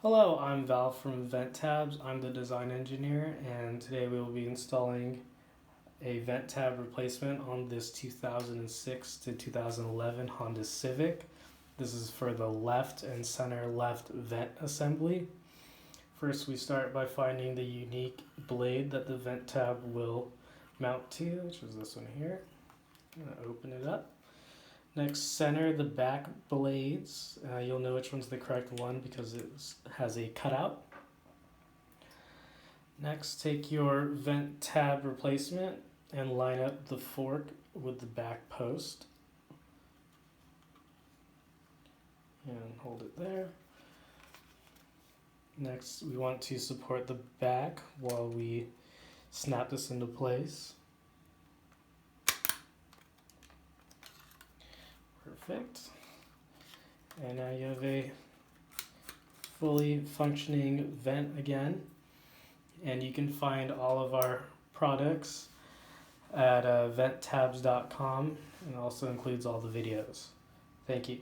Hello, I'm Val from Venttab. I'm the design engineer, and today we will be installing a Venttab replacement on this 2006 to 2011 Honda Civic. This is for the left and center left vent assembly. First, we start by finding the unique blade that the Venttab will mount to, which is this one here. I'm going to open it up. Next, center the back blades. You'll know which one's the correct one because it has a cutout. Next, take your vent tab replacement and line up the fork with the back post. And hold it there. Next, we want to support the back while we snap this into place. Perfect. And now you have a fully functioning vent again. And you can find all of our products at venttabs.com, and also includes all the videos. Thank you.